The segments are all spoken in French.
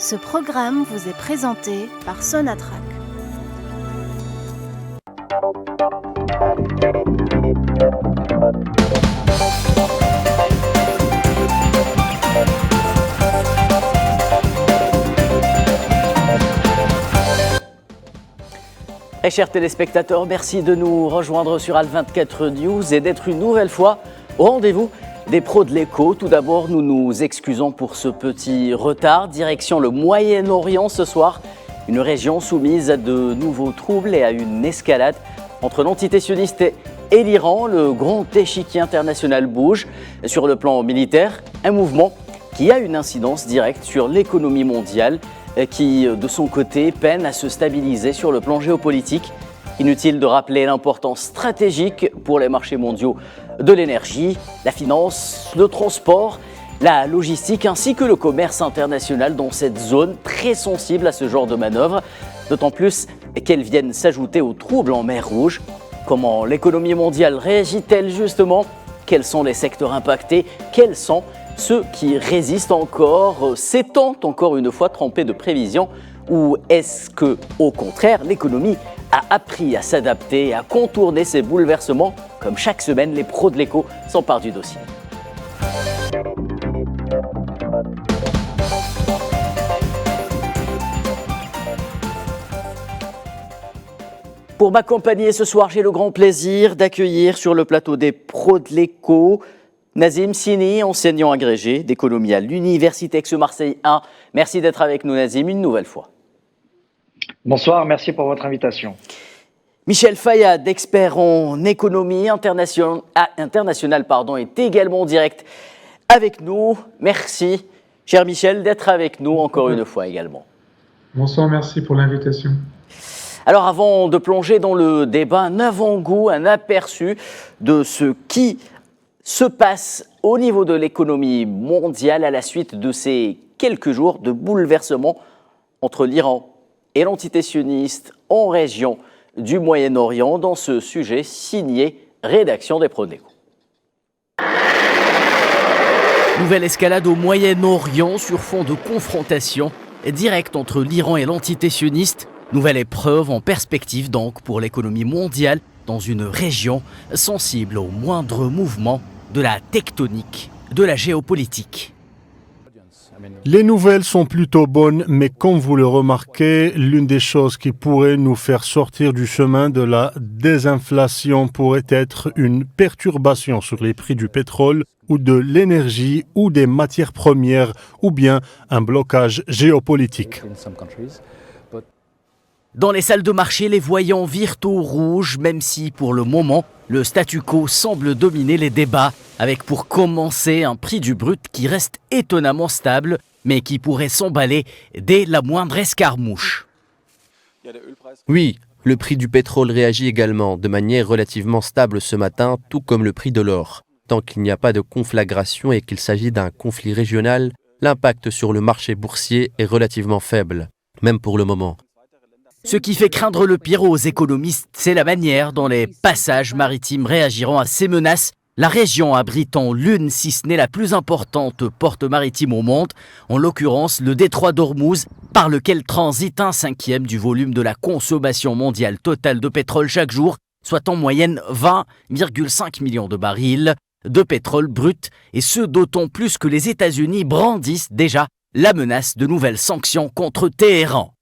Ce programme vous est présenté par Sonatrach. Et chers téléspectateurs, merci de nous rejoindre sur Al24 News et d'être une nouvelle fois au rendez-vous des pros de l'écho. Tout d'abord, nous nous excusons pour ce petit retard. Direction le Moyen-Orient ce soir, une région soumise à de nouveaux troubles et à une escalade entre l'entité sioniste et l'Iran. Le grand échiquier international bouge. Sur le plan militaire, un mouvement qui a une incidence directe sur l'économie mondiale, qui, de son côté, peine à se stabiliser sur le plan géopolitique. Inutile de rappeler l'importance stratégique pour les marchés mondiaux de l'énergie, la finance, le transport, la logistique ainsi que le commerce international dans cette zone très sensible à ce genre de manœuvres, d'autant plus qu'elles viennent s'ajouter aux troubles en mer Rouge. Comment l'économie mondiale réagit-elle justement ? Quels sont les secteurs impactés ? Quels sont ceux qui résistent encore, s'étant encore une fois trompés de prévision, ou est-ce que, au contraire, l'économie a appris à s'adapter et à contourner ces bouleversements? Comme chaque semaine, les pros de l'écho s'emparent du dossier. Pour m'accompagner ce soir, j'ai le grand plaisir d'accueillir sur le plateau des pros de l'écho Nazim Sini, enseignant agrégé d'économie à l'Université Aix-Marseille 1. Merci d'être avec nous, Nazim, une nouvelle fois. Bonsoir, merci pour votre invitation. Michel Fayad, expert en économie internationale, est également en direct avec nous. Merci, cher Michel, d'être avec nous encore une fois également. Bonsoir, merci pour l'invitation. Alors avant de plonger dans le débat, un avant-goût, un aperçu de ce qui se passe au niveau de l'économie mondiale à la suite de ces quelques jours de bouleversement entre l'Iran et l'entité sioniste en région du Moyen-Orient. Dans ce sujet signé rédaction des Pros de l'Écho. Nouvelle escalade au Moyen-Orient sur fond de confrontation directe entre l'Iran et l'entité sioniste. Nouvelle épreuve en perspective donc pour l'économie mondiale dans une région sensible au moindre mouvement de la tectonique, de la géopolitique. Les nouvelles sont plutôt bonnes, mais comme vous le remarquez, l'une des choses qui pourrait nous faire sortir du chemin de la désinflation pourrait être une perturbation sur les prix du pétrole ou de l'énergie ou des matières premières, ou bien un blocage géopolitique. Dans les salles de marché, les voyants virent au rouge, même si pour le moment, le statu quo semble dominer les débats, avec pour commencer un prix du brut qui reste étonnamment stable, mais qui pourrait s'emballer dès la moindre escarmouche. Oui, le prix du pétrole réagit également de manière relativement stable ce matin, tout comme le prix de l'or. Tant qu'il n'y a pas de conflagration et qu'il s'agit d'un conflit régional, l'impact sur le marché boursier est relativement faible, même pour le moment. Ce qui fait craindre le pire aux économistes, c'est la manière dont les passages maritimes réagiront à ces menaces. La région abritant l'une, si ce n'est la plus importante porte maritime au monde, en l'occurrence le détroit d'Ormuz, par lequel transite 1/5 du volume de la consommation mondiale totale de pétrole chaque jour, soit en moyenne 20,5 millions de barils de pétrole brut, et ce d'autant plus que les États-Unis brandissent déjà la menace de nouvelles sanctions contre Téhéran.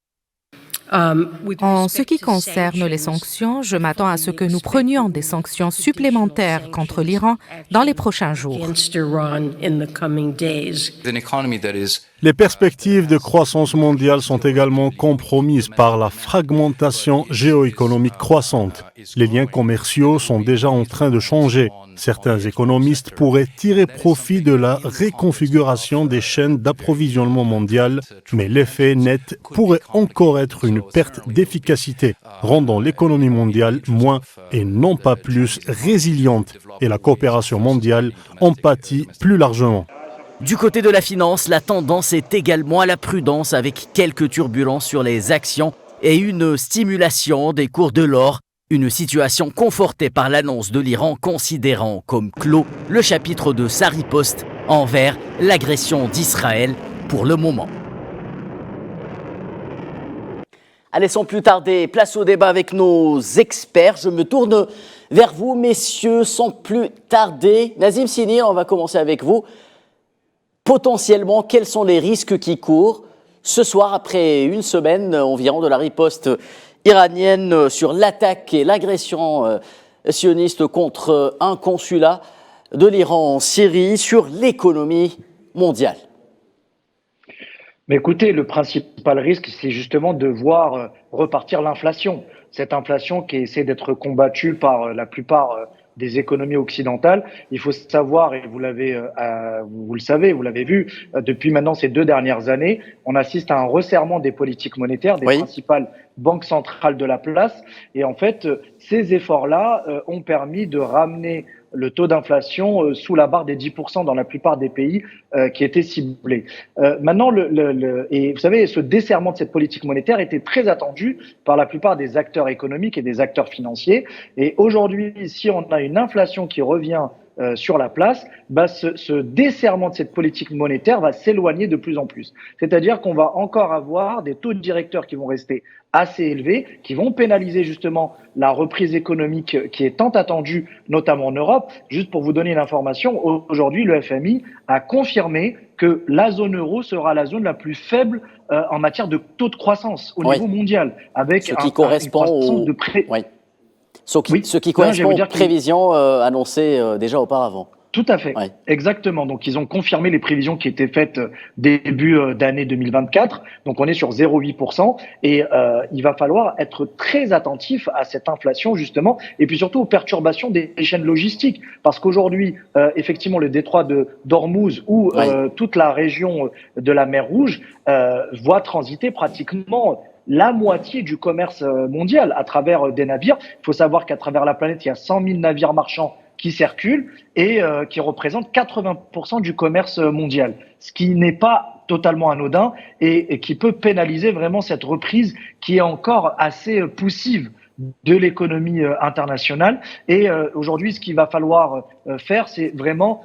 En ce qui concerne les sanctions, je m'attends à ce que nous prenions des sanctions supplémentaires contre l'Iran dans les prochains jours. Les perspectives de croissance mondiale sont également compromises par la fragmentation géoéconomique croissante. Les liens commerciaux sont déjà en train de changer. Certains économistes pourraient tirer profit de la réconfiguration des chaînes d'approvisionnement mondiales, mais l'effet net pourrait encore être une perte d'efficacité, rendant l'économie mondiale moins et non pas plus résiliente, et la coopération mondiale en pâtit plus largement. Du côté de la finance, la tendance est également à la prudence avec quelques turbulences sur les actions et une stimulation des cours de l'or. Une situation confortée par l'annonce de l'Iran considérant comme clos le chapitre de sa riposte envers l'agression d'Israël pour le moment. Allez, sans plus tarder, place au débat avec nos experts. Je me tourne vers vous, messieurs, sans plus tarder. Nazim Sini, on va commencer avec vous. Potentiellement, quels sont les risques qui courent ce soir, après une semaine environ de la riposte iranienne sur l'attaque et l'agression sioniste contre un consulat de l'Iran en Syrie, sur l'économie mondiale? Mais écoutez, le principal risque, c'est justement de voir repartir l'inflation. Cette inflation qui essaie d'être combattue par la plupart des économies occidentales. Il faut savoir, et vous le savez, vous l'avez vu, depuis maintenant ces 2 dernières années, on assiste à un resserrement des politiques monétaires, des principales banques centrales de la place. Et en fait, ces efforts-là ont permis de ramener le taux d'inflation sous la barre des 10% dans la plupart des pays qui étaient ciblés. Maintenant, et vous savez, ce desserrement de cette politique monétaire était très attendu par la plupart des acteurs économiques et des acteurs financiers. Et aujourd'hui, si on a une inflation qui revient sur la place, ce desserrement de cette politique monétaire va s'éloigner de plus en plus. C'est-à-dire qu'on va encore avoir des taux directeurs qui vont rester assez élevés, qui vont pénaliser justement la reprise économique qui est tant attendue, notamment en Europe. Juste pour vous donner l'information, aujourd'hui, le FMI a confirmé que la zone euro sera la zone la plus faible en matière de taux de croissance au niveau mondial, avec ce qui correspond Ce qui correspond aux prévisions annoncées déjà auparavant. Tout à fait, exactement. Donc, ils ont confirmé les prévisions qui étaient faites début d'année 2024. Donc, on est sur 0,8%. Et il va falloir être très attentif à cette inflation, justement, et puis surtout aux perturbations des chaînes logistiques. Parce qu'aujourd'hui, effectivement, le détroit d'Ormuz ou toute la région de la mer Rouge voit transiter pratiquement la moitié du commerce mondial à travers des navires. Il faut savoir qu'à travers la planète, il y a 100 000 navires marchands qui circulent et qui représentent 80% du commerce mondial, ce qui n'est pas totalement anodin et qui peut pénaliser vraiment cette reprise qui est encore assez poussive de l'économie internationale. Et aujourd'hui, ce qu'il va falloir faire, c'est vraiment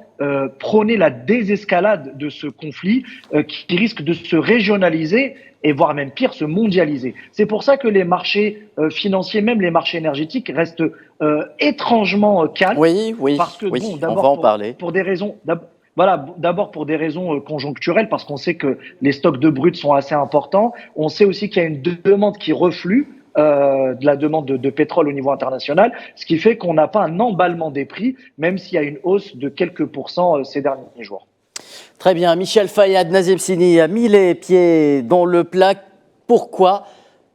prôner la désescalade de ce conflit qui risque de se régionaliser et voire même pire, se mondialiser. C'est pour ça que les marchés financiers, même les marchés énergétiques, restent étrangement calmes. Oui, parce que, on va en parler. Pour des raisons... d'abord pour des raisons conjoncturelles, parce qu'on sait que les stocks de brut sont assez importants. On sait aussi qu'il y a une demande qui reflue, de la demande de pétrole au niveau international, ce qui fait qu'on n'a pas un emballement des prix, même s'il y a une hausse de quelques pourcents ces derniers jours. Très bien. Michel Fayad, Nazim Sini a mis les pieds dans le plat. Pourquoi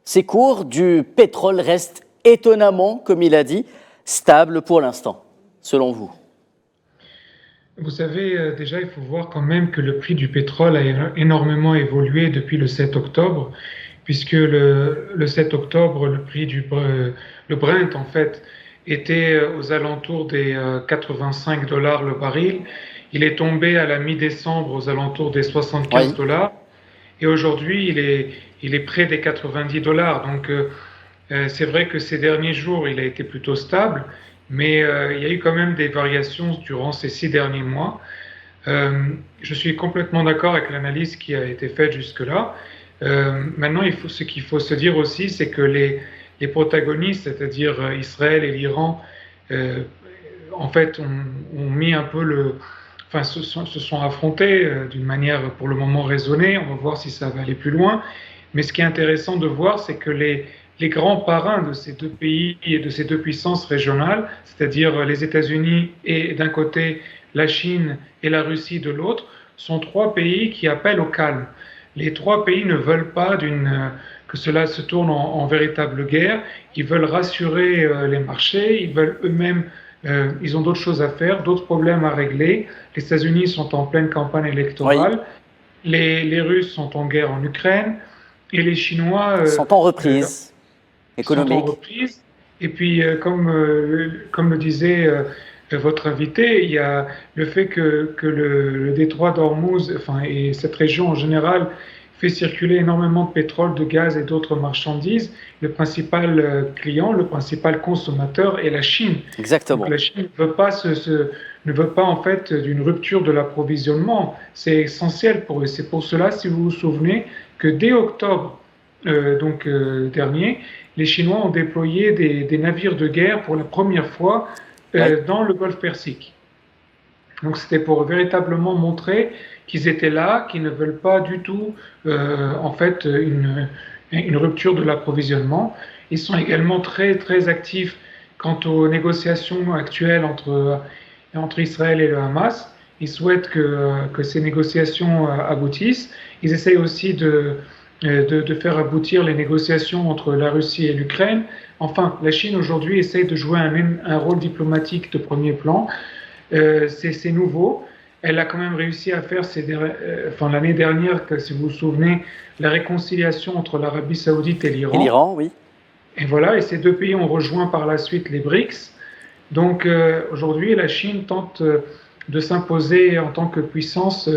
ces cours du pétrole restent étonnamment, comme il a dit, stables pour l'instant, selon vous? Vous savez, déjà, il faut voir quand même que le prix du pétrole a énormément évolué depuis le 7 octobre, puisque le 7 octobre, le prix le Brent, en fait, était aux alentours des $85 le baril. Il est tombé à la mi-décembre aux alentours des $75. Et aujourd'hui, il est près des $90. Donc, c'est vrai que ces derniers jours, il a été plutôt stable, mais il y a eu quand même des variations durant ces 6 derniers mois. Je suis complètement d'accord avec l'analyse qui a été faite jusque-là. Maintenant, ce qu'il faut se dire aussi, c'est que les protagonistes, c'est-à-dire Israël et l'Iran, en fait, ont mis un peu se sont affrontés d'une manière pour le moment raisonnée. On va voir si ça va aller plus loin. Mais ce qui est intéressant de voir, c'est que les grands parrains de ces deux pays et de ces deux puissances régionales, c'est-à-dire les États-Unis et d'un côté la Chine et la Russie de l'autre, sont 3 pays qui appellent au calme. Les 3 pays ne veulent pas que cela se tourne en véritable guerre. Ils veulent rassurer les marchés, ils veulent eux-mêmes, ils ont d'autres choses à faire, d'autres problèmes à régler. Les États-Unis sont en pleine campagne électorale, les Russes sont en guerre en Ukraine, et les Chinois sont en reprise économique. Et puis, comme le disait votre invité, il y a le fait que le détroit d'Ormuz, et cette région en général, fait circuler énormément de pétrole, de gaz et d'autres marchandises. Le principal client, le principal consommateur est la Chine. Exactement. Donc, la Chine ne veut pas en fait d'une rupture de l'approvisionnement. C'est essentiel pour eux. C'est pour cela, si vous vous souvenez, que dès octobre, dernier, les Chinois ont déployé des navires de guerre pour la première fois dans le Golfe Persique. Donc c'était pour véritablement montrer qu'ils étaient là, qu'ils ne veulent pas du tout une rupture de l'approvisionnement. Ils sont également très très actifs quant aux négociations actuelles entre Israël et le Hamas. Ils souhaitent que ces négociations aboutissent. Ils essayent aussi de faire aboutir les négociations entre la Russie et l'Ukraine. Enfin, la Chine aujourd'hui essaye de jouer un rôle diplomatique de premier plan. C'est nouveau. Elle a quand même réussi à faire l'année dernière, si vous vous souvenez, la réconciliation entre l'Arabie Saoudite et l'Iran. Et l'Iran, oui. Et voilà, et ces deux pays ont rejoint par la suite les BRICS. Donc aujourd'hui, la Chine tente de s'imposer en tant que puissance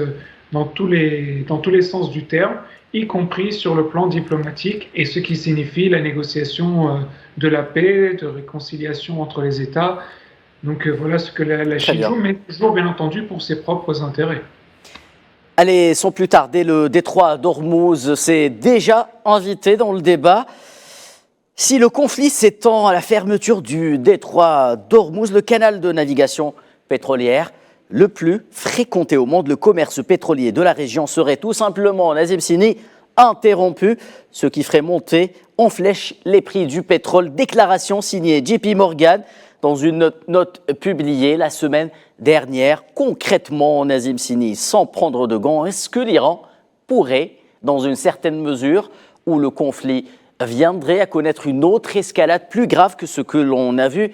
dans tous les sens du terme, y compris sur le plan diplomatique, et ce qui signifie la négociation de la paix, de réconciliation entre les États. Donc voilà ce que la Chine joue, mais toujours bien entendu pour ses propres intérêts. Allez, sans plus tarder, le détroit d'Ormuz s'est déjà invité dans le débat. Si le conflit s'étend à la fermeture du détroit d'Ormuz, le canal de navigation pétrolière le plus fréquenté au monde, le commerce pétrolier de la région serait tout simplement, Nazim Sini, interrompu, ce qui ferait monter en flèche les prix du pétrole. Déclaration signée JP Morgan dans une note publiée la semaine dernière. Concrètement, Nazim Sini, sans prendre de gants, est-ce que l'Iran pourrait, dans une certaine mesure, où le conflit viendrait à connaître une autre escalade plus grave que ce que l'on a vu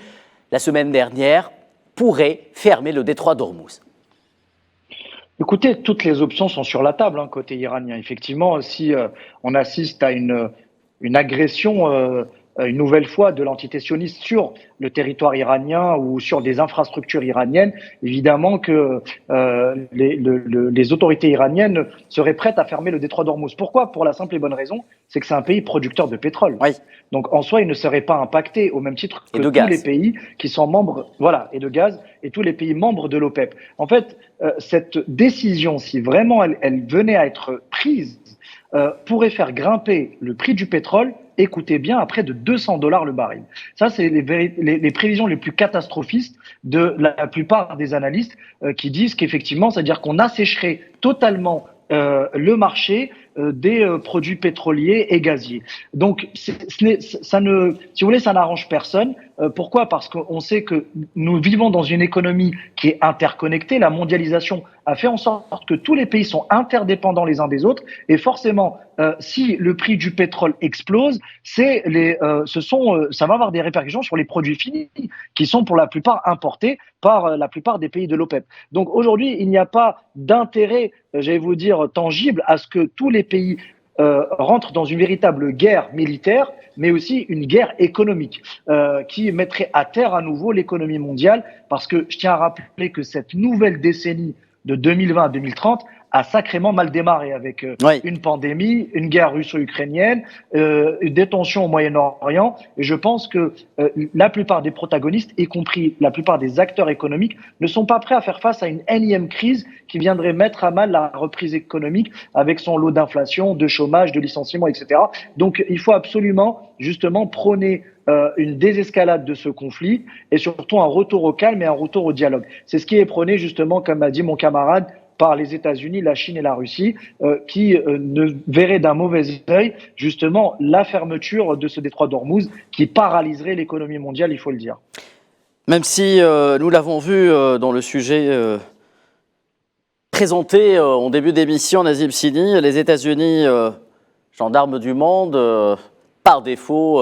la semaine dernière, pourrait fermer le détroit d'Ormuz? Écoutez, toutes les options sont sur la table côté iranien. Effectivement, si on assiste à une agression une nouvelle fois de l'entité sioniste sur le territoire iranien ou sur des infrastructures iraniennes, évidemment que les autorités iraniennes seraient prêtes à fermer le détroit d'Ormuz. Pourquoi? Pour la simple et bonne raison, c'est que c'est un pays producteur de pétrole. Oui. Donc en soi, il ne serait pas impacté au même titre que tous les pays qui sont membres, et de gaz, et tous les pays membres de l'OPEP. En fait, cette décision, si vraiment elle venait à être prise, pourrait faire grimper le prix du pétrole, écoutez bien, à près de $200 le baril. Ça, c'est les prévisions les plus catastrophistes de la plupart des analystes qui disent qu'effectivement, c'est-à-dire qu'on assécherait totalement le marché des produits pétroliers et gaziers. Donc, si vous voulez, ça n'arrange personne. Pourquoi? Parce qu'on sait que nous vivons dans une économie qui est interconnectée. La mondialisation a fait en sorte que tous les pays sont interdépendants les uns des autres. Et forcément, si le prix du pétrole explose, ça va avoir des répercussions sur les produits finis qui sont pour la plupart importés par la plupart des pays de l'OPEP. Donc aujourd'hui, il n'y a pas d'intérêt, j'allais vous dire, tangible à ce que tous les pays rentrent dans une véritable guerre militaire, mais aussi une guerre économique qui mettrait à terre à nouveau l'économie mondiale, parce que je tiens à rappeler que cette nouvelle décennie de 2020 à 2030 a sacrément mal démarré avec une pandémie, une guerre russo-ukrainienne, des tensions au Moyen-Orient. Et je pense que la plupart des protagonistes, y compris la plupart des acteurs économiques, ne sont pas prêts à faire face à une énième crise qui viendrait mettre à mal la reprise économique avec son lot d'inflation, de chômage, de licenciements, etc. Donc il faut absolument justement prôner une désescalade de ce conflit et surtout un retour au calme et un retour au dialogue. C'est ce qui est prôné justement, comme a dit mon camarade, par les États-Unis, la Chine et la Russie, qui ne verraient d'un mauvais œil justement la fermeture de ce détroit d'Ormuz qui paralyserait l'économie mondiale, il faut le dire. Même si nous l'avons vu dans le sujet présenté en début d'émission, Nazim Sini, les États-Unis, gendarmes du monde, par défaut,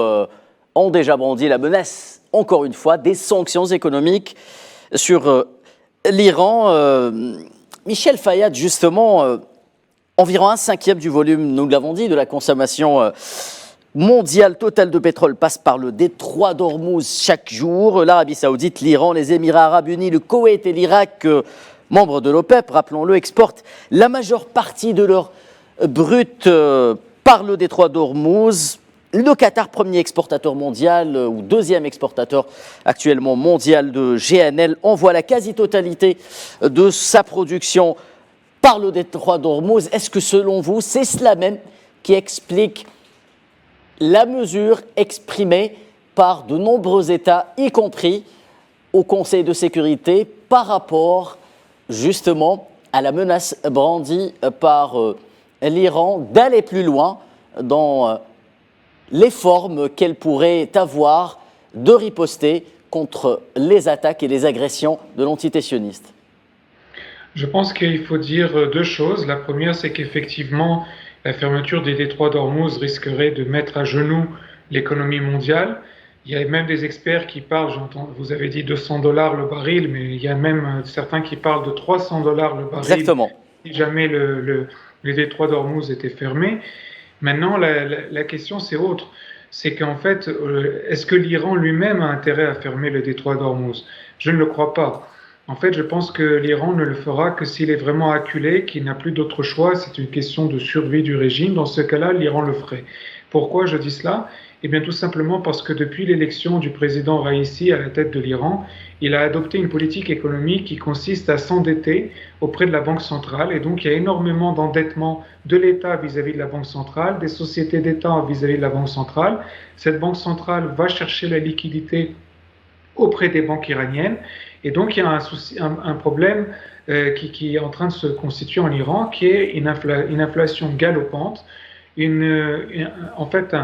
ont déjà brandi la menace, encore une fois, des sanctions économiques sur l'Iran. Michel Fayad, justement, environ 1/5 du volume, nous l'avons dit, de la consommation mondiale totale de pétrole passe par le détroit d'Ormuz chaque jour. L'Arabie Saoudite, l'Iran, les Émirats Arabes Unis, le Koweït et l'Irak, membres de l'OPEP, rappelons-le, exportent la majeure partie de leur brut par le détroit d'Ormuz. Le Qatar, premier exportateur mondial ou deuxième exportateur actuellement mondial de GNL, envoie la quasi-totalité de sa production par le détroit d'Ormuz. Est-ce que selon vous, c'est cela même qui explique la mesure exprimée par de nombreux États, y compris au Conseil de sécurité, par rapport justement à la menace brandie par l'Iran d'aller plus loin dans les formes qu'elle pourrait avoir de riposter contre les attaques et les agressions de l'entité sioniste. Je pense qu'il faut dire deux choses. La première, c'est qu'effectivement, la fermeture des détroits d'Ormuz risquerait de mettre à genoux l'économie mondiale. Il y a même des experts qui parlent, vous avez dit $200 le baril, mais il y a même certains qui parlent de $300 le baril. Exactement. Si jamais les détroits d'Ormuz étaient fermés. Maintenant, la question, c'est autre. C'est qu'en fait, est-ce que l'Iran lui-même a intérêt à fermer le détroit d'Ormuz? Je ne le crois pas. En fait, je pense que l'Iran ne le fera que s'il est vraiment acculé, qu'il n'a plus d'autre choix. C'est une question de survie du régime. Dans ce cas-là, l'Iran le ferait. Pourquoi je dis cela? Eh bien, tout simplement parce que depuis l'élection du président Raïssi à la tête de l'Iran, il a adopté une politique économique qui consiste à s'endetter auprès de la Banque centrale. Et donc, il y a énormément d'endettement de l'État vis-à-vis de la Banque centrale, des sociétés d'État vis-à-vis de la Banque centrale. Cette Banque centrale va chercher la liquidité auprès des banques iraniennes. Et donc, il y a un problème qui est en train de se constituer en Iran, qui est une inflation galopante, en fait,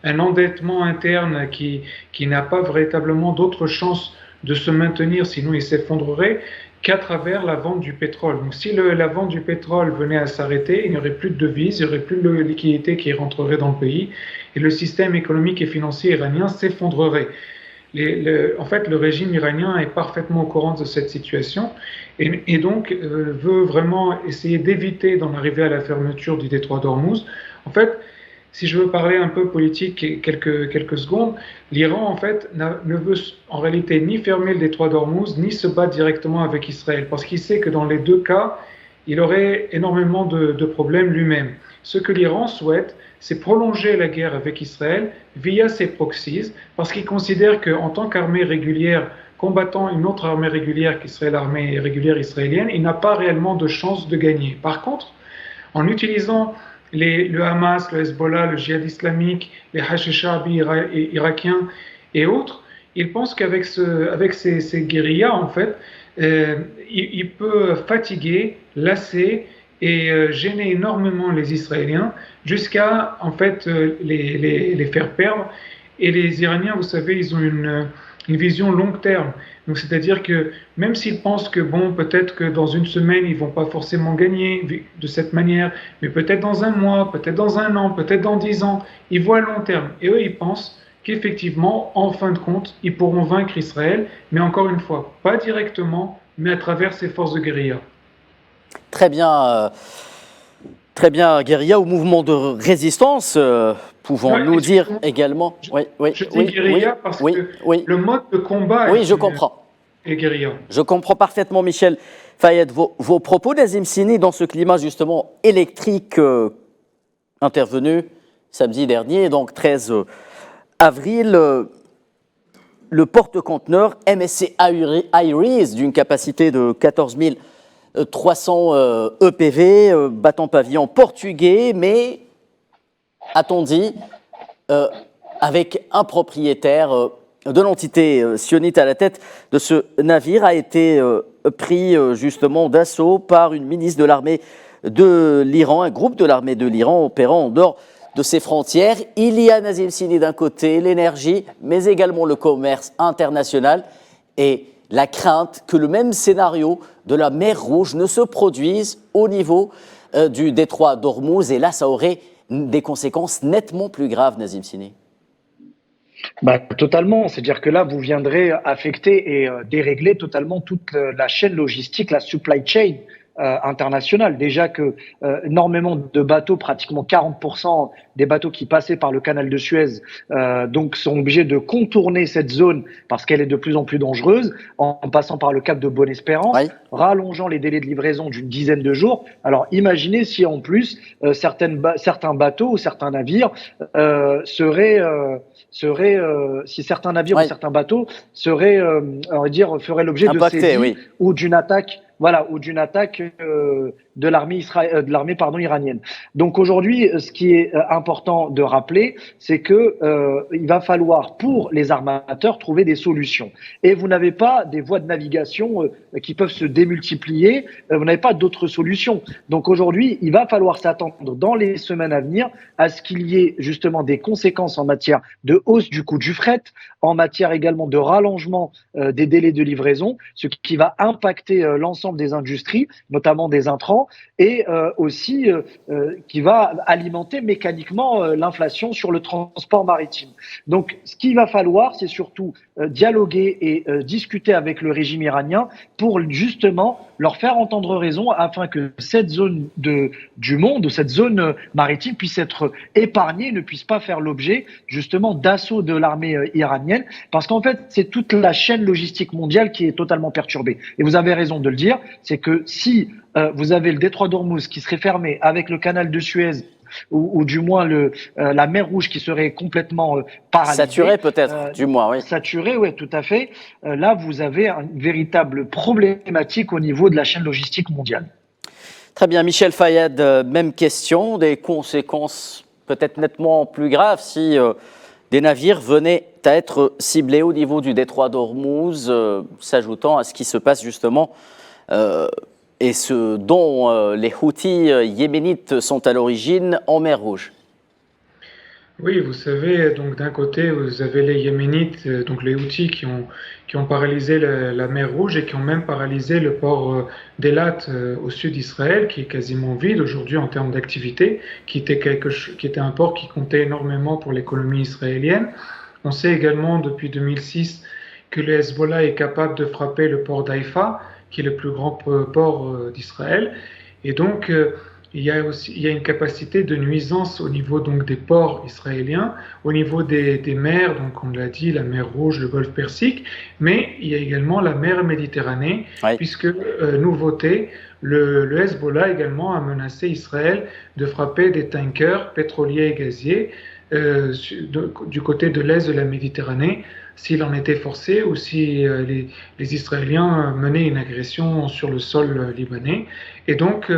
un endettement interne qui n'a pas véritablement d'autre chance de se maintenir, sinon il s'effondrerait, qu'à travers la vente du pétrole. Donc si la vente du pétrole venait à s'arrêter, il n'y aurait plus de devises, il n'y aurait plus de liquidité qui rentrerait dans le pays, et le système économique et financier iranien s'effondrerait. En fait, le régime iranien est parfaitement au courant de cette situation et donc veut vraiment essayer d'éviter d'en arriver à la fermeture du détroit d'Ormuz. En fait, si je veux parler un peu politique quelques secondes, l'Iran en fait ne veut en réalité ni fermer le détroit d'Ormuz ni se battre directement avec Israël parce qu'il sait que dans les deux cas, il aurait énormément de problèmes lui-même. Ce que l'Iran souhaite, c'est prolonger la guerre avec Israël via ses proxies, parce qu'il considère qu'en tant qu'armée régulière, combattant une autre armée régulière qui serait l'armée régulière israélienne, il n'a pas réellement de chance de gagner. Par contre, en utilisant le Hamas, le Hezbollah, le djihad islamique, les Hachis-Sha'abi irakiens et autres, il pense qu'avec ces guérillas, en fait, il peut fatiguer, lasser et gêner énormément les Israéliens jusqu'à en fait les faire perdre. Et les Iraniens, vous savez, ils ont une vision long terme. Donc c'est-à-dire que même s'ils pensent que bon, peut-être que dans une semaine ils vont pas forcément gagner de cette manière, mais peut-être dans un mois, peut-être dans un an, peut-être dans 10 ans, ils voient à long terme. Et eux, ils pensent qu'effectivement, en fin de compte, ils pourront vaincre Israël, mais encore une fois, pas directement, mais à travers ces forces de guérilla. Très bien, guérilla ou mouvement de résistance, pouvons-nous dire également. Je dis guérilla parce que le mode de combat est guérilla. Je comprends parfaitement, Michel Fayed, vos propos, Nazim Sini, dans ce climat justement électrique intervenu samedi dernier, donc 13 avril. Le porte-conteneur MSC Iris, d'une capacité de 14 300 EPV, battant pavillon portugais, mais, a-t-on dit, avec un propriétaire de l'entité sionite à la tête de ce navire, a été pris justement d'assaut par une milice de l'armée de l'Iran, un groupe de l'armée de l'Iran opérant en dehors de ses frontières. Il y a, Nazim Sini, d'un côté l'énergie, mais également le commerce international et la crainte que le même scénario de la mer Rouge ne se produise au niveau du détroit d'Ormuz. Et là, ça aurait des conséquences nettement plus graves, Nazim Sini. Totalement. C'est-à-dire que là, vous viendrez affecter et dérégler totalement toute la chaîne logistique, la supply chain internationale. Déjà que énormément de bateaux, pratiquement 40% des bateaux qui passaient par le canal de Suez, donc sont obligés de contourner cette zone parce qu'elle est de plus en plus dangereuse, en passant par le cap de Bonne-Espérance, rallongeant les délais de livraison d'une dizaine de jours. Alors imaginez si en plus certains bateaux ou certains navires si certains navires ou certains bateaux feraient l'objet de saisies ou d'une attaque de l'armée iranienne. Donc aujourd'hui, ce qui est important de rappeler, c'est que il va falloir pour les armateurs trouver des solutions. Et vous n'avez pas des voies de navigation qui peuvent se démultiplier. Vous n'avez pas d'autres solutions. Donc aujourd'hui, il va falloir s'attendre dans les semaines à venir à ce qu'il y ait justement des conséquences en matière de hausse du coût du fret, en matière également de rallongement des délais de livraison, ce qui va impacter l'ensemble des industries, notamment des intrants, et aussi qui va alimenter mécaniquement l'inflation sur le transport maritime. Donc, ce qu'il va falloir, c'est surtout dialoguer et discuter avec le régime iranien pour justement leur faire entendre raison afin que cette zone du monde, cette zone maritime puisse être épargnée, ne puisse pas faire l'objet justement d'assauts de l'armée iranienne, parce qu'en fait, c'est toute la chaîne logistique mondiale qui est totalement perturbée. Et vous avez raison de le dire, c'est que si vous avez le détroit d'Ormuz qui serait fermé avec le canal de Suez, ou du moins la mer Rouge qui serait complètement paralysée. Saturée peut-être, du moins, oui. Saturée, oui, tout à fait. Là, vous avez une véritable problématique au niveau de la chaîne logistique mondiale. Très bien, Michel Fayad, même question, des conséquences peut-être nettement plus graves si des navires venaient à être ciblés au niveau du détroit d'Ormuz, s'ajoutant à ce qui se passe justement et ce dont les Houthis yéménites sont à l'origine en mer Rouge. Oui, vous savez, donc d'un côté, vous avez les Yéménites, donc les Houthis qui ont paralysé la mer Rouge et qui ont même paralysé le port d'Elat au sud d'Israël, qui est quasiment vide aujourd'hui en termes d'activité, qui était un port qui comptait énormément pour l'économie israélienne. On sait également depuis 2006 que le Hezbollah est capable de frapper le port d'Haïfa, qui est le plus grand port d'Israël. Et donc, il y a une capacité de nuisance au niveau donc des ports israéliens, au niveau des mers, donc on l'a dit, la mer Rouge, le golfe Persique, mais il y a également la mer Méditerranée, oui. Puisque, nouveauté, le Hezbollah également a menacé Israël de frapper des tankers pétroliers et gaziers du côté de l'est de la Méditerranée, s'il en était forcé ou si les Israéliens menaient une agression sur le sol libanais. Et donc,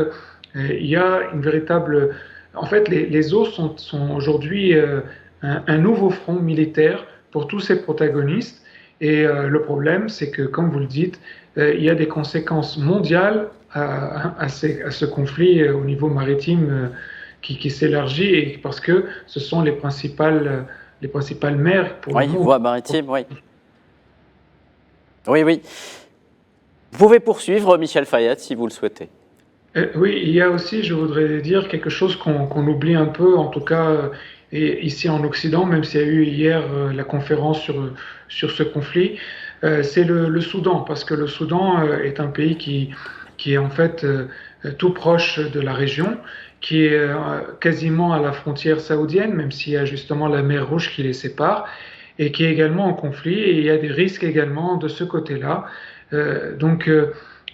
il y a une véritable... En fait, les eaux sont aujourd'hui un nouveau front militaire pour tous ces protagonistes. Et le problème, c'est que, comme vous le dites, il y a des conséquences mondiales à ce conflit au niveau maritime qui s'élargit, et parce que ce sont les principales mers pour le monde. Voies maritimes, oui. Oui. Vous pouvez poursuivre, Michel Fayad, si vous le souhaitez. Oui, il y a aussi, je voudrais dire, quelque chose qu'on oublie un peu, en tout cas ici en Occident, même s'il y a eu hier la conférence sur ce conflit, c'est le Soudan, parce que le Soudan est un pays qui est en fait tout proche de la région, qui est quasiment à la frontière saoudienne, même s'il y a justement la mer Rouge qui les sépare, et qui est également en conflit, et il y a des risques également de ce côté-là. Donc,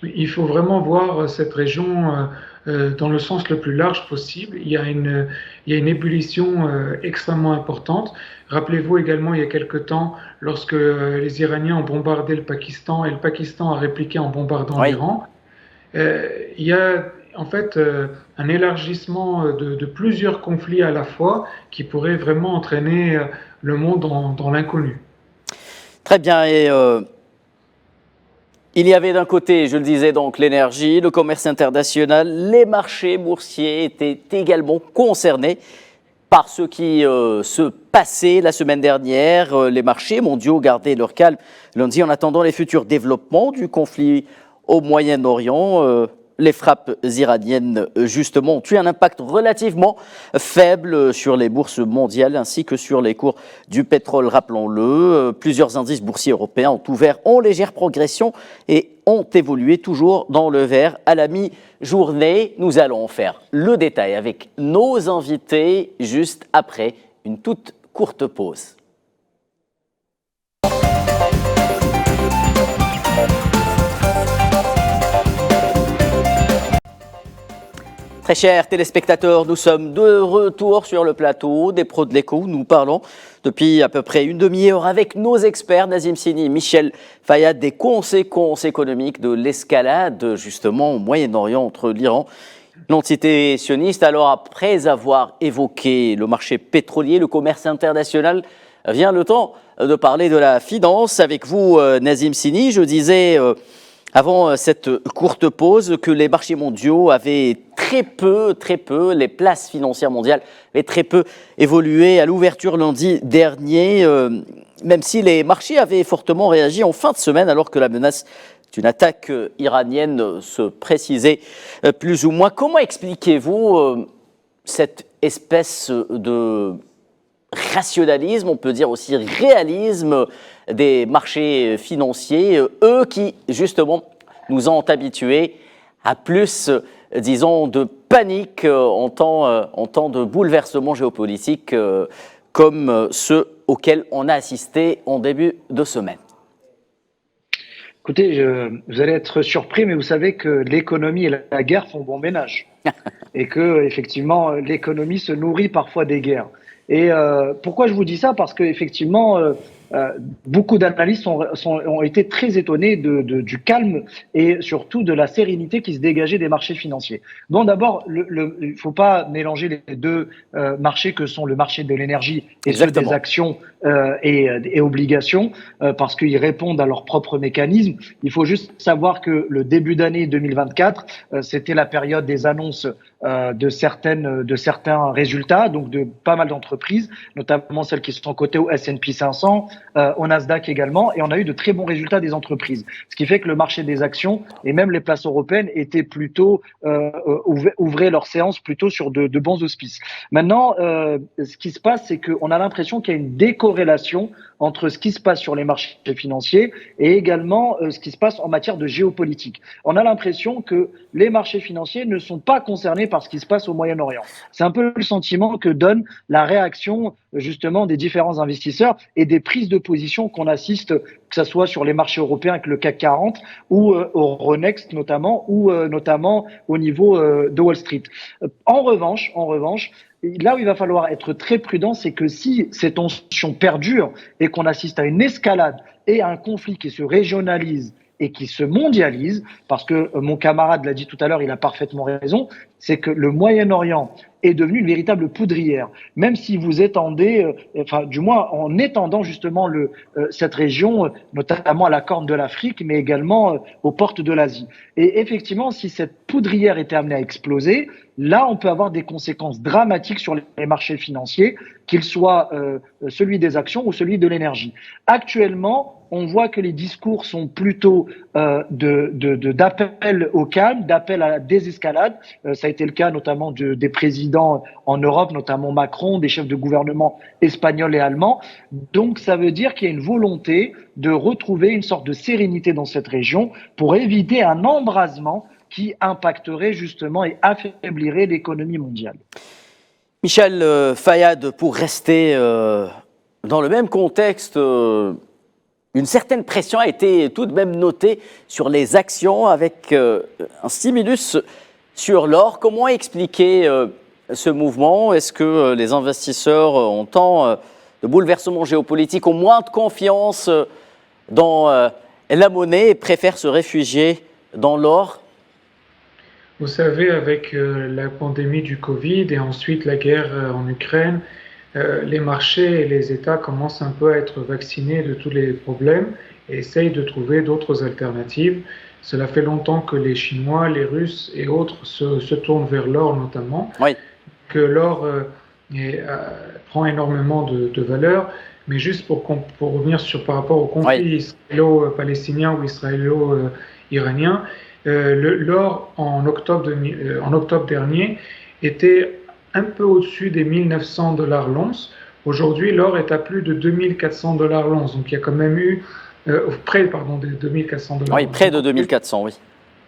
il faut vraiment voir cette région dans le sens le plus large possible. Il y a une ébullition extrêmement importante. Rappelez-vous également, il y a quelque temps, lorsque les Iraniens ont bombardé le Pakistan, et le Pakistan a répliqué en bombardant l'Iran, il y a en fait un élargissement de plusieurs conflits à la fois qui pourrait vraiment entraîner le monde dans l'inconnu. Très bien, et il y avait d'un côté, je le disais donc, l'énergie, le commerce international, les marchés boursiers étaient également concernés par ce qui se passait la semaine dernière. Les marchés mondiaux gardaient leur calme lundi en attendant les futurs développements du conflit au Moyen-Orient. Les frappes iraniennes, justement, ont eu un impact relativement faible sur les bourses mondiales ainsi que sur les cours du pétrole, rappelons-le. Plusieurs indices boursiers européens ont ouvert en légère progression et ont évolué toujours dans le vert à la mi-journée. Nous allons en faire le détail avec nos invités juste après une toute courte pause. Très chers téléspectateurs, nous sommes de retour sur le plateau des Pros de l'Écho. Nous parlons depuis à peu près une demi-heure avec nos experts, Nazim Sini, Michel Fayad, des conséquences économiques de l'escalade justement au Moyen-Orient entre l'Iran et l'entité sioniste. Alors après avoir évoqué le marché pétrolier, le commerce international, vient le temps de parler de la finance. Avec vous, Nazim Sini, je disais avant cette courte pause que les marchés mondiaux avaient très peu, les places financières mondiales avaient très peu évolué à l'ouverture lundi dernier, même si les marchés avaient fortement réagi en fin de semaine alors que la menace d'une attaque iranienne se précisait plus ou moins. Comment expliquez-vous cette espèce de rationalisme, on peut dire aussi réalisme des marchés financiers, eux qui justement nous ont habitués à plus, disons, de panique en temps de bouleversement géopolitique comme ceux auxquels on a assisté en début de semaine? Écoutez, vous allez être surpris, mais vous savez que l'économie et la guerre font bon ménage. Et que, effectivement, l'économie se nourrit parfois des guerres. Et pourquoi je vous dis ça? Parce que effectivement, beaucoup d'analystes ont été très étonnés du calme et surtout de la sérénité qui se dégageait des marchés financiers. Bon, d'abord, il faut pas mélanger les deux marchés que sont le marché de l'énergie et ceux des actions et obligations, parce qu'ils répondent à leurs propres mécanismes. Il faut juste savoir que le début d'année 2024, c'était la période des annonces de certains résultats, donc de pas mal d'entreprises, notamment celles qui sont cotées au S&P 500, au Nasdaq également, et on a eu de très bons résultats des entreprises. Ce qui fait que le marché des actions et même les places européennes étaient plutôt ouvraient leurs séances plutôt sur de bons auspices. Maintenant, ce qui se passe, c'est qu'on a l'impression qu'il y a une décorrélation entre ce qui se passe sur les marchés financiers et également ce qui se passe en matière de géopolitique. On a l'impression que les marchés financiers ne sont pas concernés par ce qui se passe au Moyen-Orient. C'est un peu le sentiment que donne la réaction justement des différents investisseurs et des prises de position qu'on assiste, que ce soit sur les marchés européens avec le CAC 40 ou au Euronext notamment, ou notamment au niveau de Wall Street. En revanche, là où il va falloir être très prudent, c'est que si ces tensions perdurent et qu'on assiste à une escalade et à un conflit qui se régionalise et qui se mondialise, parce que mon camarade l'a dit tout à l'heure, il a parfaitement raison, c'est que le Moyen-Orient est devenu une véritable poudrière. Même si vous étendez, enfin du moins en étendant justement cette région, notamment à la Corne de l'Afrique, mais également aux portes de l'Asie. Et effectivement, si cette poudrière était amenée à exploser, là on peut avoir des conséquences dramatiques sur les marchés financiers, qu'il soit celui des actions ou celui de l'énergie. Actuellement, on voit que les discours sont plutôt d'appel au calme, d'appel à la désescalade. Ça a été le cas notamment des présidents en Europe, notamment Macron, des chefs de gouvernement espagnols et allemands. Donc ça veut dire qu'il y a une volonté de retrouver une sorte de sérénité dans cette région pour éviter un embrasement qui impacterait justement et affaiblirait l'économie mondiale. Michel Fayad, pour rester dans le même contexte, une certaine pression a été tout de même notée sur les actions avec un stimulus sur l'or. Comment expliquer ce mouvement? Est-ce que les investisseurs en temps de bouleversement géopolitique ont moins de confiance dans la monnaie et préfèrent se réfugier dans l'or? Vous savez, avec la pandémie du Covid et ensuite la guerre en Ukraine, les marchés et les États commencent un peu à être vaccinés de tous les problèmes et essayent de trouver d'autres alternatives. Cela fait longtemps que les Chinois, les Russes et autres se tournent vers l'or notamment, oui. Que l'or prend énormément de valeur. Mais juste pour revenir par rapport au conflit israélo-palestinien ou israélo-iranien, l'or en octobre dernier était un peu au-dessus des 1900 $ l'once. Aujourd'hui, l'or est à plus de 2400 $ l'once. Donc il y a quand même eu près de 2400 $. Oui, près de 2400, oui.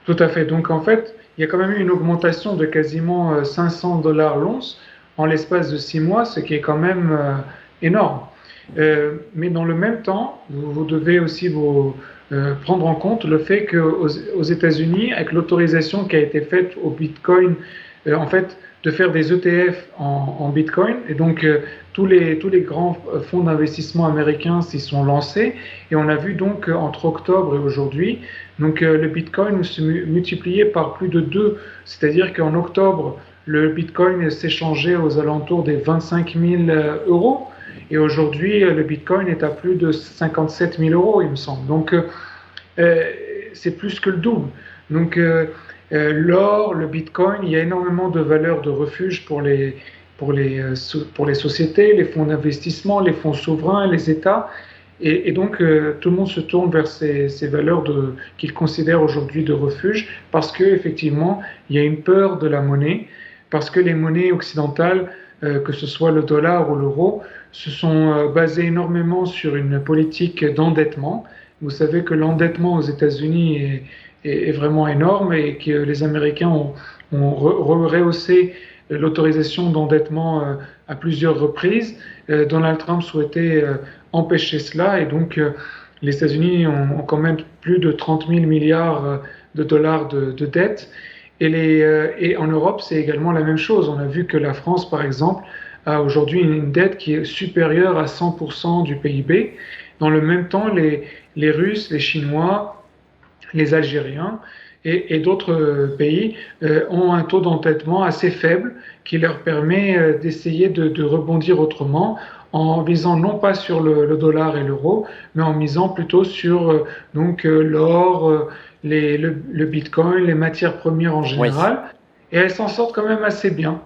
Tout à fait. Donc en fait, il y a quand même eu une augmentation de quasiment 500 $ l'once en l'espace de 6 mois, ce qui est quand même énorme. Mais dans le même temps, vous devez aussi prendre en compte le fait qu'aux États-Unis, avec l'autorisation qui a été faite au Bitcoin en fait, de faire des ETF en Bitcoin. Et donc, tous les grands fonds d'investissement américains s'y sont lancés. Et on a vu donc, entre octobre et aujourd'hui, donc le Bitcoin se multipliait par plus de 2. C'est-à-dire qu'en octobre, le Bitcoin s'échangeait aux alentours des 25 000 euros. Et aujourd'hui, le Bitcoin est à plus de 57 000 euros, il me semble. Donc, c'est plus que le double. Donc, l'or, le Bitcoin, il y a énormément de valeurs de refuge pour les sociétés, les fonds d'investissement, les fonds souverains, les États. Et donc, tout le monde se tourne vers ces valeurs qu'ils considèrent aujourd'hui de refuge parce qu'effectivement, il y a une peur de la monnaie, parce que les monnaies occidentales, que ce soit le dollar ou l'euro, se sont basées énormément sur une politique d'endettement. Vous savez que l'endettement aux États-Unis est vraiment énorme et que les Américains ont rehaussé l'autorisation d'endettement à plusieurs reprises. Donald Trump souhaitait empêcher cela et donc les États-Unis ont quand même plus de 30 000 milliards de dollars de dettes. Et en Europe, c'est également la même chose. On a vu que la France, par exemple, a aujourd'hui une dette qui est supérieure à 100% du PIB. Dans le même temps, les Russes, les Chinois, les Algériens et d'autres pays ont un taux d'endettement assez faible qui leur permet d'essayer de rebondir autrement en visant non pas sur le dollar et l'euro, mais en misant plutôt sur l'or, le bitcoin, les matières premières en général. Oui. Et elles s'en sortent quand même assez bien.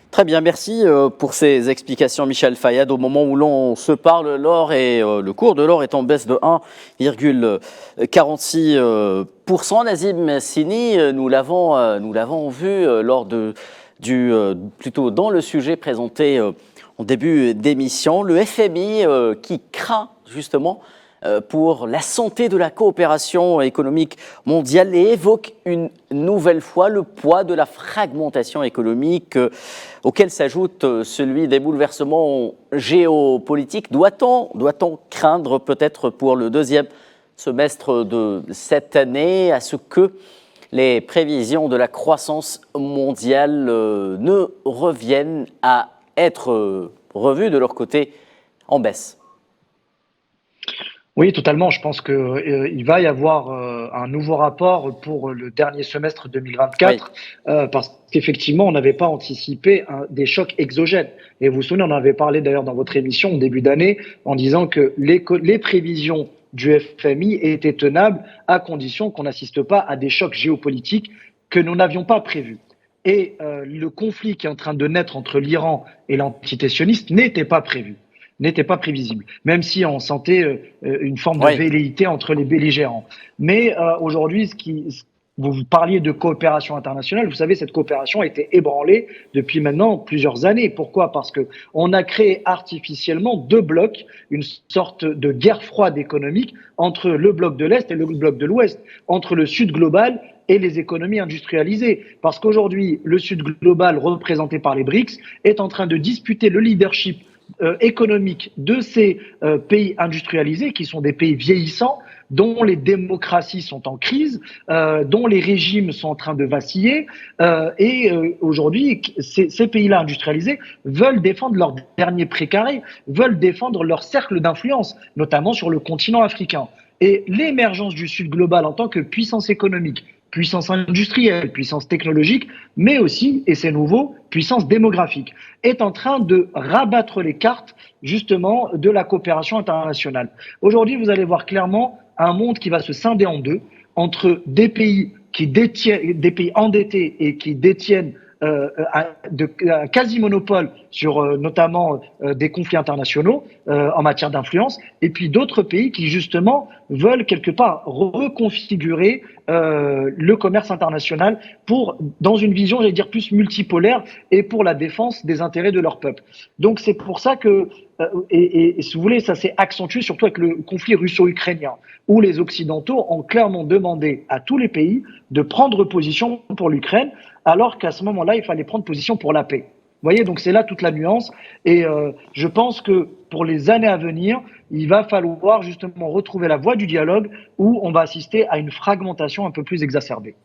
Très bien, merci pour ces explications, Michel Fayad. Au moment où l'on se parle, l'or et le cours de l'or est en baisse de 1,46%. Nazim Sini, nous l'avons vu lors plutôt dans le sujet présenté en début d'émission, le FMI qui craint justement pour la santé de la coopération économique mondiale et évoque une nouvelle fois le poids de la fragmentation économique auquel s'ajoute celui des bouleversements géopolitiques. Doit-on craindre peut-être pour le deuxième semestre de cette année à ce que les prévisions de la croissance mondiale ne reviennent à être revues de leur côté en baisse ? Oui, totalement. Je pense qu'il va y avoir un nouveau rapport pour le dernier semestre 2024 parce qu'effectivement, on n'avait pas anticipé des chocs exogènes. Et vous vous souvenez, on en avait parlé d'ailleurs dans votre émission au début d'année en disant que les prévisions du FMI étaient tenables à condition qu'on n'assiste pas à des chocs géopolitiques que nous n'avions pas prévus. Et le conflit qui est en train de naître entre l'Iran et l'entité sioniste n'était pas prévu. N'était pas prévisible, même si on sentait une forme de velléité entre les belligérants. Mais aujourd'hui, vous parliez de coopération internationale, vous savez, cette coopération a été ébranlée depuis maintenant plusieurs années. Pourquoi ? Parce que on a créé artificiellement deux blocs, une sorte de guerre froide économique entre le bloc de l'Est et le bloc de l'Ouest, entre le Sud global et les économies industrialisées. Parce qu'aujourd'hui, le Sud global, représenté par les BRICS, est en train de disputer le leadership économique de ces pays industrialisés qui sont des pays vieillissants, dont les démocraties sont en crise, dont les régimes sont en train de vaciller. Aujourd'hui, ces pays-là industrialisés veulent défendre leur dernier précaré, veulent défendre leur cercle d'influence, notamment sur le continent africain. Et l'émergence du Sud global en tant que puissance économique, puissance industrielle, puissance technologique, mais aussi, et c'est nouveau, puissance démographique, est en train de rabattre les cartes, justement, de la coopération internationale. Aujourd'hui, vous allez voir clairement un monde qui va se scinder en deux, entre des pays des pays endettés et qui détiennent un quasi-monopole sur notamment des conflits internationaux en matière d'influence, et puis d'autres pays qui justement veulent quelque part reconfigurer le commerce international dans une vision, j'allais dire, plus multipolaire et pour la défense des intérêts de leur peuple. Donc c'est pour ça que, et si vous voulez, ça s'est accentué surtout avec le conflit russo-ukrainien, où les Occidentaux ont clairement demandé à tous les pays de prendre position pour l'Ukraine, alors qu'à ce moment-là, il fallait prendre position pour la paix. Vous voyez, donc c'est là toute la nuance. Et je pense que pour les années à venir, il va falloir justement retrouver la voie du dialogue où on va assister à une fragmentation un peu plus exacerbée.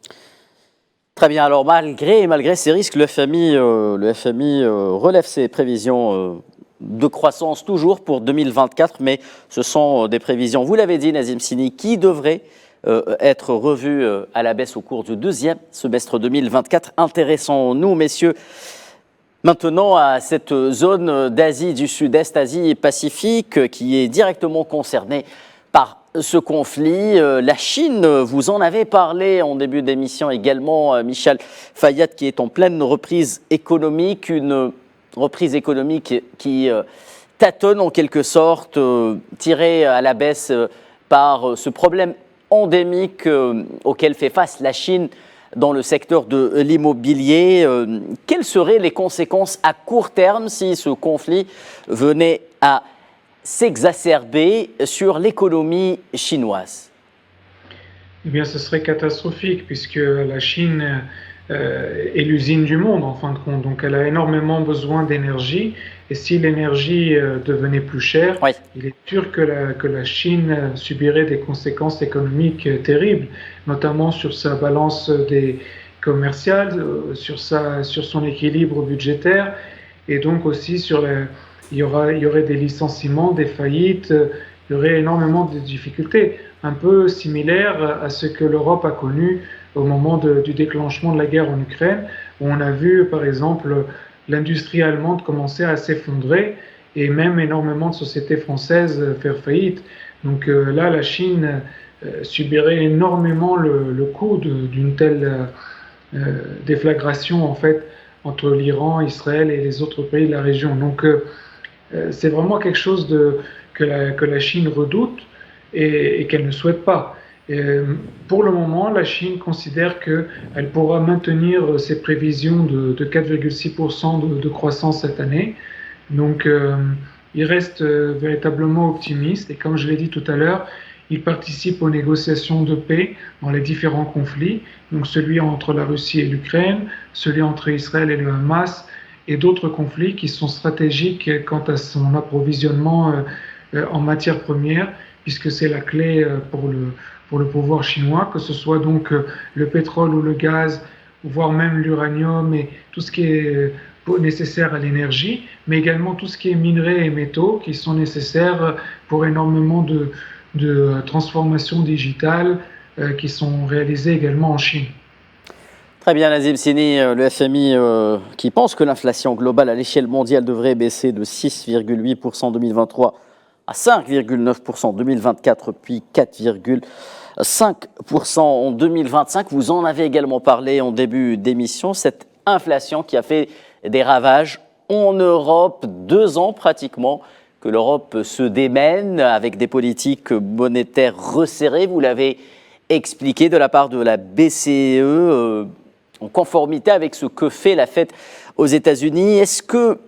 Très bien, alors malgré ces risques, le FMI relève ses prévisions de croissance toujours pour 2024, mais ce sont des prévisions, vous l'avez dit Nazim Sini, qui devraient être revues à la baisse au cours du deuxième semestre 2024. Intéressons-nous, messieurs, maintenant à cette zone d'Asie, du Sud-Est, Asie et Pacifique, qui est directement concernée par ce conflit. La Chine, vous en avez parlé en début d'émission également, Michel Fayad, qui est en pleine reprise économique, une reprise économique qui tâtonne en quelque sorte, tirée à la baisse par ce problème endémique auquel fait face la Chine dans le secteur de l'immobilier. Quelles seraient les conséquences à court terme si ce conflit venait à s'exacerber sur l'économie chinoise? Eh bien, ce serait catastrophique puisque la Chine est l'usine du monde en fin de compte. Donc, elle a énormément besoin d'énergie. Et si l'énergie devenait plus chère, oui, il est sûr que la Chine subirait des conséquences économiques terribles, notamment sur sa balance commerciale, sur son équilibre budgétaire, et donc aussi il y aurait des licenciements, des faillites, il y aurait énormément de difficultés, un peu similaires à ce que l'Europe a connu au moment du déclenchement de la guerre en Ukraine, où on a vu par exemple l'industrie allemande commencer à s'effondrer et même énormément de sociétés françaises faire faillite. Donc là, la Chine subirait énormément le coût d'une telle déflagration en fait entre l'Iran, Israël et les autres pays de la région. Donc c'est vraiment quelque chose que la Chine redoute et qu'elle ne souhaite pas. Pour le moment, la Chine considère qu'elle pourra maintenir ses prévisions de 4,6% de croissance cette année. Donc, il reste véritablement optimiste. Et comme je l'ai dit tout à l'heure, il participe aux négociations de paix dans les différents conflits, donc celui entre la Russie et l'Ukraine, celui entre Israël et le Hamas, et d'autres conflits qui sont stratégiques quant à son approvisionnement en matières premières, puisque c'est la clé pour le pouvoir chinois, que ce soit donc le pétrole ou le gaz, voire même l'uranium et tout ce qui est nécessaire à l'énergie, mais également tout ce qui est minerais et métaux qui sont nécessaires pour énormément de transformations digitales qui sont réalisées également en Chine. Très bien, Nazim Sini, le FMI qui pense que l'inflation globale à l'échelle mondiale devrait baisser de 6,8% en 2023 à 5,9% en 2024, puis 4,5% en 2025. Vous en avez également parlé en début d'émission, cette inflation qui a fait des ravages en Europe, 2 ans pratiquement que l'Europe se démène avec des politiques monétaires resserrées. Vous l'avez expliqué de la part de la BCE, en conformité avec ce que fait la Fed aux États-Unis. Est-ce que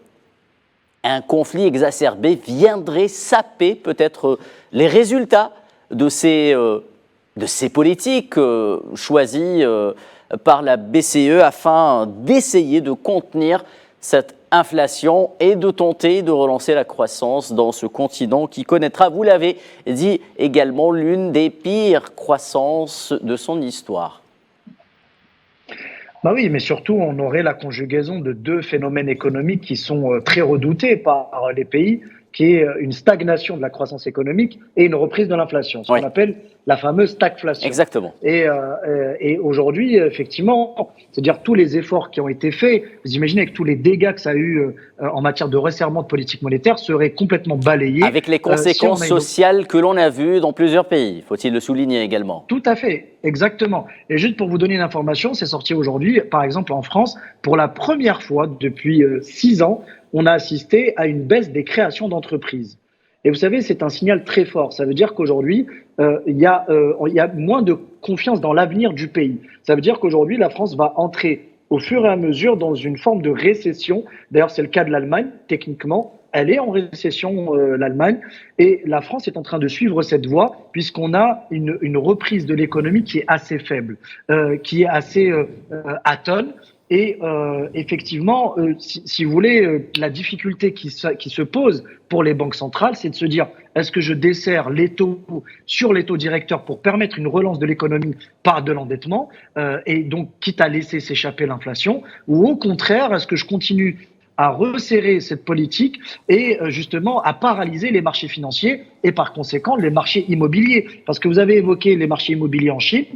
un conflit exacerbé viendrait saper peut-être les résultats de ces politiques choisies par la BCE afin d'essayer de contenir cette inflation et de tenter de relancer la croissance dans ce continent qui connaîtra, vous l'avez dit également, l'une des pires croissances de son histoire? Bah oui, mais surtout, on aurait la conjugaison de 2 phénomènes économiques qui sont très redoutés par les pays, qui est une stagnation de la croissance économique et une reprise de l'inflation, ce qu'on appelle la fameuse stagflation. Exactement. Et aujourd'hui, effectivement, c'est-à-dire tous les efforts qui ont été faits, vous imaginez que tous les dégâts que ça a eu en matière de resserrement de politique monétaire seraient complètement balayés. Avec les conséquences sociales que l'on a vues dans plusieurs pays, faut-il le souligner également. Tout à fait, exactement. Et juste pour vous donner une information, c'est sorti aujourd'hui, par exemple en France, pour la première fois depuis 6 ans, on a assisté à une baisse des créations d'entreprises. Et vous savez, c'est un signal très fort. Ça veut dire qu'aujourd'hui, il y a moins de confiance dans l'avenir du pays. Ça veut dire qu'aujourd'hui, la France va entrer au fur et à mesure dans une forme de récession. D'ailleurs, c'est le cas de l'Allemagne, techniquement. Elle est en récession, l'Allemagne. Et la France est en train de suivre cette voie puisqu'on a une reprise de l'économie qui est assez faible, qui est assez atone. Et effectivement, si vous voulez, la difficulté qui se pose pour les banques centrales, c'est de se dire, est-ce que je desserre les taux sur les taux directeurs pour permettre une relance de l'économie par de l'endettement, et donc quitte à laisser s'échapper l'inflation, ou au contraire, est-ce que je continue à resserrer cette politique et justement à paralyser les marchés financiers et par conséquent les marchés immobiliers. Parce que vous avez évoqué les marchés immobiliers en Chine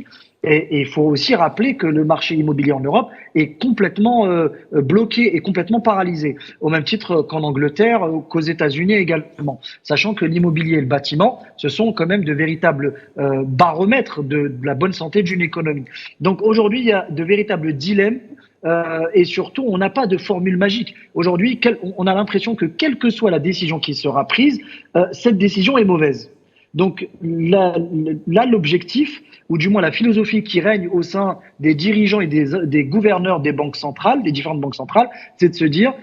et il faut aussi rappeler que le marché immobilier en Europe est complètement bloqué et complètement paralysé, au même titre qu'en Angleterre, qu'aux États-Unis également. Sachant que l'immobilier et le bâtiment, ce sont quand même de véritables baromètres de la bonne santé d'une économie. Donc aujourd'hui, il y a de véritables dilemmes. Et surtout, on n'a pas de formule magique. Aujourd'hui, on a l'impression que quelle que soit la décision qui sera prise, cette décision est mauvaise. Donc là, l'objectif, ou du moins la philosophie qui règne au sein des dirigeants et des gouverneurs des banques centrales, des différentes banques centrales, c'est de se dire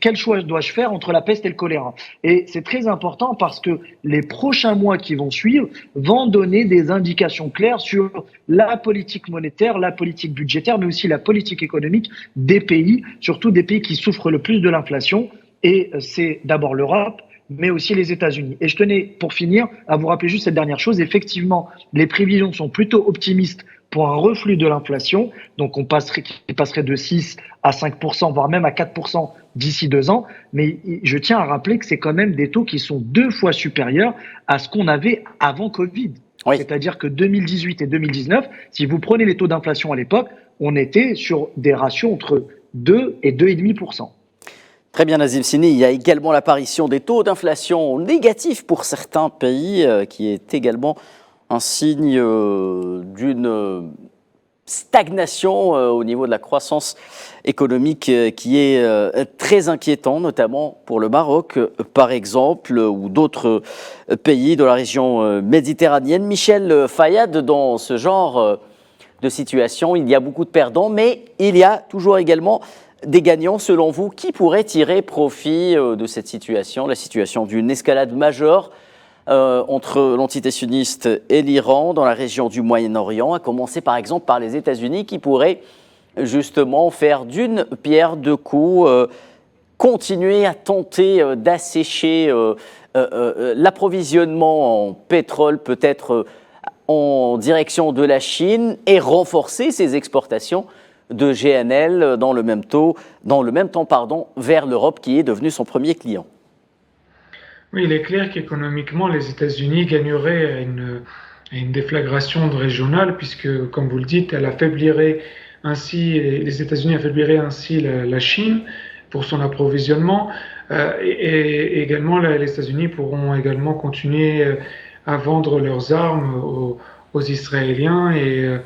quel choix dois-je faire entre la peste et le choléra? Et c'est très important parce que les prochains mois qui vont suivre vont donner des indications claires sur la politique monétaire, la politique budgétaire, mais aussi la politique économique des pays, surtout des pays qui souffrent le plus de l'inflation. Et c'est d'abord l'Europe, mais aussi les États-Unis. Et je tenais, pour finir, à vous rappeler juste cette dernière chose. Effectivement, les prévisions sont plutôt optimistes pour un reflux de l'inflation. Donc, qui passerait de 6 à 5%, voire même à 4% d'ici 2 ans. Mais je tiens à rappeler que c'est quand même des taux qui sont 2 fois supérieurs à ce qu'on avait avant Covid. Oui. C'est-à-dire que 2018 et 2019, si vous prenez les taux d'inflation à l'époque, on était sur des ratios entre 2 et 2,5%. Très bien, Nazim Sini. Il y a également l'apparition des taux d'inflation négatifs pour certains pays, qui est également un signe d'une stagnation au niveau de la croissance économique qui est très inquiétant, notamment pour le Maroc, par exemple, ou d'autres pays de la région méditerranéenne. Michel Fayad, dans ce genre de situation, il y a beaucoup de perdants, mais il y a toujours également des gagnants. Selon vous, qui pourrait tirer profit de cette situation, la situation d'une escalade majeure entre l'entité sioniste et l'Iran dans la région du Moyen-Orient, à commencer par exemple par les États-Unis qui pourraient justement faire d'une pierre deux coups, continuer à tenter d'assécher l'approvisionnement en pétrole peut-être en direction de la Chine et renforcer ses exportations de GNL dans le même temps, vers l'Europe qui est devenue son premier client. Oui, il est clair qu'économiquement, les États-Unis gagneraient à une déflagration régionale, puisque, comme vous le dites, les États-Unis affaibliraient ainsi la Chine pour son approvisionnement, et également les États-Unis pourront également continuer à vendre leurs armes aux Israéliens, et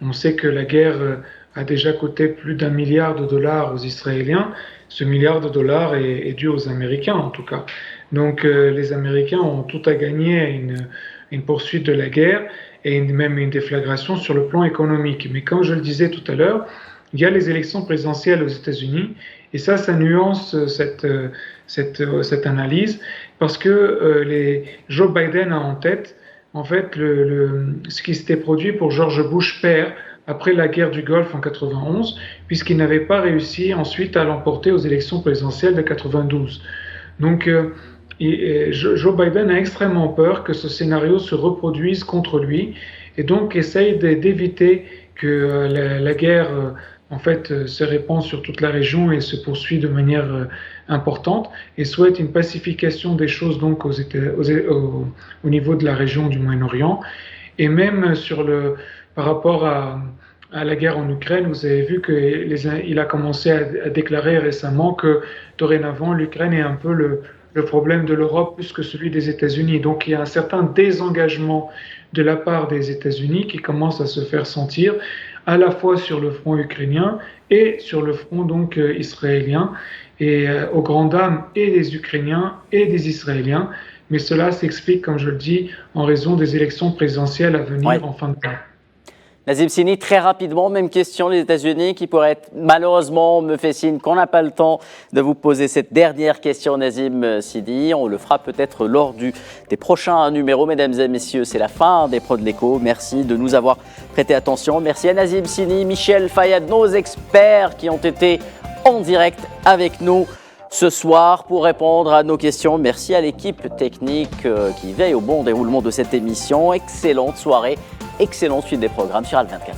on sait que la guerre a déjà coûté plus d'1 milliard de dollars aux Israéliens. Ce milliard de dollars est dû aux Américains en tout cas. Donc les Américains ont tout à gagner à une poursuite de la guerre et même une déflagration sur le plan économique. Mais comme je le disais tout à l'heure, il y a les élections présidentielles aux États-Unis et ça nuance cette analyse parce que Joe Biden a en tête en fait ce qui s'était produit pour George Bush père après la guerre du Golfe en 91, puisqu'il n'avait pas réussi ensuite à l'emporter aux élections présidentielles de 92. Donc, Joe Biden a extrêmement peur que ce scénario se reproduise contre lui et donc essaye d'éviter que la guerre en fait se répand sur toute la région et se poursuit de manière importante et souhaite une pacification des choses donc au niveau de la région du Moyen-Orient et même par rapport à la guerre en Ukraine, vous avez vu qu'il a commencé à déclarer récemment que dorénavant l'Ukraine est un peu le problème de l'Europe plus que celui des États-Unis. Donc il y a un certain désengagement de la part des États-Unis qui commence à se faire sentir à la fois sur le front ukrainien et sur le front donc israélien et aux grandes dames et des Ukrainiens et des Israéliens. Mais cela s'explique, comme je le dis, en raison des élections présidentielles à venir en fin de temps. Nazim Sini, très rapidement, même question les États-Unis qui pourrait être, malheureusement, on me fait signe qu'on n'a pas le temps de vous poser cette dernière question, Nazim Sini. On le fera peut-être lors des prochains numéros. Mesdames et messieurs, c'est la fin des Pros de l'écho. Merci de nous avoir prêté attention. Merci à Nazim Sini, Michel Fayad, nos experts qui ont été en direct avec nous ce soir pour répondre à nos questions. Merci à l'équipe technique qui veille au bon déroulement de cette émission. Excellente soirée. Excellente suite des programmes sur Al24.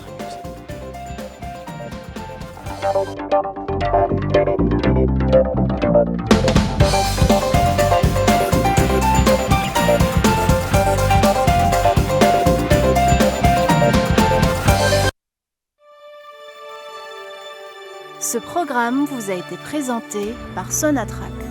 Ce programme vous a été présenté par Sonatrach.